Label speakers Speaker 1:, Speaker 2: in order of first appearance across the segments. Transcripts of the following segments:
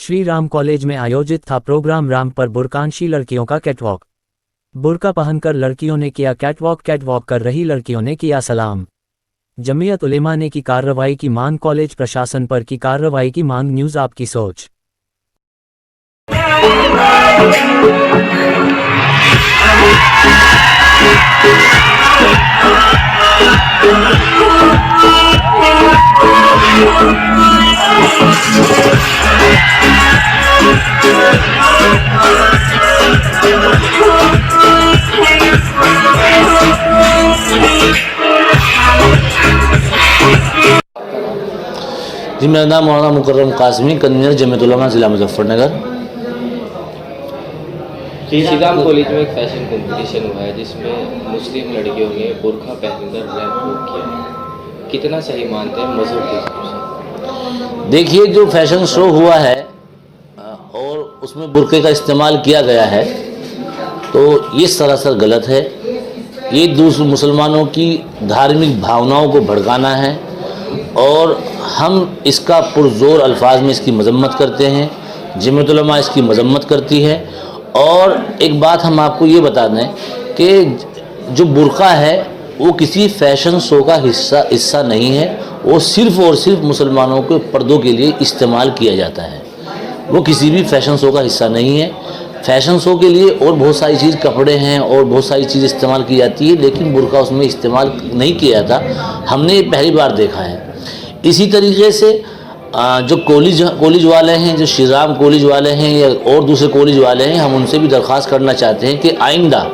Speaker 1: Shri Ram college में आयोजित था प्रोग्राम राम पर बुर्कानशी लड़कियों का कैटवॉक। बुर्का पहनकर लड़कियों ने किया कैटवॉक कर रही लड़कियों ने किया सलाम। जमीयत उलेमा ने की कार्रवाई की मांग, कॉलेज प्रशासन पर की कार्रवाई की मांग। न्यूज़ आपकी सोच।
Speaker 2: जी, मेरा नाम मौलाना मुकर्रम कासमी, कन्वीनर जमीयत उलमा ज़िला मुजफ्फरनगर।
Speaker 3: श्री राम कॉलेज में एक फैशन कंपटीशन हुआ है जिसमें मुस्लिम लड़कियों ने बुर्का पहनकर रैंप वॉक किया है, कितना सही मानते हैं मजहब के हिसाब से?
Speaker 2: देखिए, जो फैशन शो हुआ है और उसमें बुर्के का इस्तेमाल किया गया है तो ये सरासर गलत है। ये दूसरे मुसलमानों की धार्मिक भावनाओं को भड़काना है और हम इसका पुरजोर अल्फाज में इसकी मजम्मत करते हैं। जमीयत उलमा इसकी मजम्मत करती है। और एक बात हम आपको ये बता दें कि जो बुर्का है वो किसी फैशन शो का हिस्सा नहीं है। वो सिर्फ़ और सिर्फ मुसलमानों के पर्दों के लिए इस्तेमाल किया जाता है। वो किसी भी फैशन शो का हिस्सा नहीं है। फैशन शो के लिए और बहुत सारी चीज़, कपड़े हैं और बहुत सारी चीज़ इस्तेमाल की जाती है, लेकिन बुर्का उसमें इस्तेमाल नहीं किया जाता। हमने ये पहली बार देखा है। इसी तरीके से जो कॉलेज वाले हैं, जो श्री राम कॉलेज वाले हैं या और दूसरे कॉलेज वाले हैं, हम उनसे भी दरख्वास्त करना चाहते हैं कि आइंदा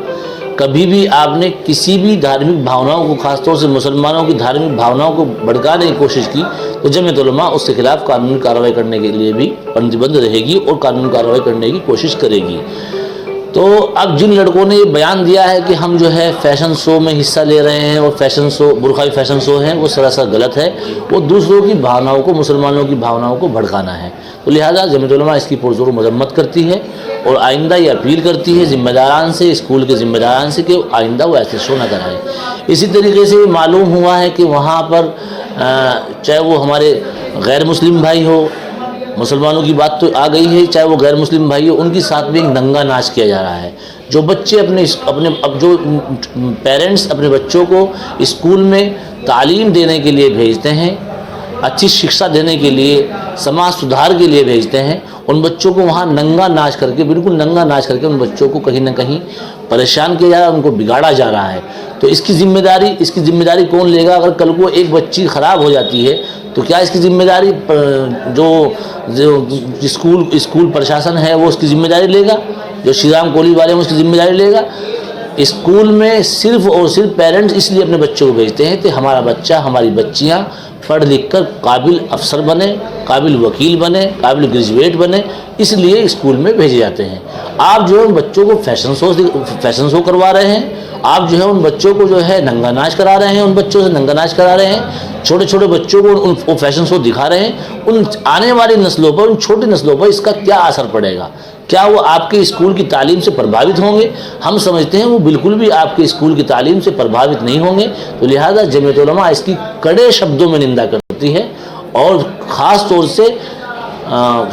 Speaker 2: कभी भी आपने किसी भी धार्मिक भावनाओं को, खासतौर से मुसलमानों की धार्मिक भावनाओं को भड़काने की कोशिश की तो जमीयत उलमा उसके खिलाफ कानूनी कार्रवाई करने के लिए भी प्रतिबद्ध रहेगी और कानूनी कार्रवाई करने की कोशिश करेगी। तो अब जिन लड़कों ने ये बयान दिया है कि हम जो है फैशन शो में हिस्सा ले रहे हैं और फैशन शो बुर्काई फैशन शो है, वो सरासर गलत है। वो दूसरों की भावनाओं को, मुसलमानों की भावनाओं को भड़काना है। तो लिहाजा जमीयत उलमा इसकी पुरजोर मजम्मत करती है और आइंदा ये अपील करती है ज़िम्मेदारान से, स्कूल के ज़िम्मेदारान से, कि आइंदा वो ऐसे शो न कराएँ। इसी तरीके से मालूम हुआ है कि वहाँ पर चाहे वो हमारे गैर मुस्लिम भाई हो, मुसलमानों की बात तो आ गई है, चाहे वो गैर मुस्लिम भाई हो, उनके साथ में एक नंगा नाच किया जा रहा है। जो बच्चे अपने अब जो पेरेंट्स अपने बच्चों को स्कूल में तालीम देने के लिए भेजते हैं, अच्छी शिक्षा देने के लिए, समाज सुधार के लिए भेजते हैं, उन बच्चों को वहाँ नंगा नाच करके, बिल्कुल नंगा नाच करके उन बच्चों को कहीं ना कहीं परेशान किया जा रहा है, उनको बिगाड़ा जा रहा है। तो इसकी जिम्मेदारी कौन लेगा? अगर कल को एक बच्ची ख़राब हो जाती है तो क्या इसकी जिम्मेदारी जो स्कूल प्रशासन है वो उसकी जिम्मेदारी लेगा? जो श्री राम कॉलेज वाले हैं उसकी जिम्मेदारी लेगा? स्कूल में सिर्फ और सिर्फ पेरेंट्स इसलिए अपने बच्चों को भेजते हैं कि हमारा बच्चा, हमारी बच्चियां पढ़ लिख कर काबिल अफसर बने, काबिल वकील बने, काबिल ग्रेजुएट बने, इसलिए स्कूल में भेजे जाते हैं। आप जो है उन बच्चों को फैशन शो करवा रहे हैं। आप जो है उन बच्चों को जो है नंगा नाच करा रहे हैं, उन बच्चों से नंगा नाच करा रहे हैं। छोटे छोटे बच्चों को वो फैशन शो दिखा रहे हैं। उन आने वाली नस्लों पर, उन छोटी नस्लों पर इसका क्या असर पड़ेगा? क्या वो आपके स्कूल की तालीम से प्रभावित होंगे? हम समझते हैं वो बिल्कुल भी आपके स्कूल की तालीम से प्रभावित नहीं होंगे। तो लिहाजा जमीयत उलमा इसकी कड़े शब्दों में निंदा करती है और ख़ास तौर से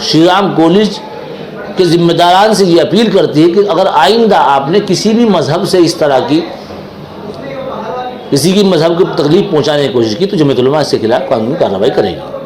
Speaker 2: श्री राम कॉलेज के ज़िम्मेदारान से ये अपील करती है कि अगर आइंदा आपने किसी भी मज़हब से इस तरह की किसी की मज़हब को तकलीफ पहुँचाने की कोशिश की तो जमीयत उलमा इसके खिलाफ कानूनी कार्रवाई करेगी।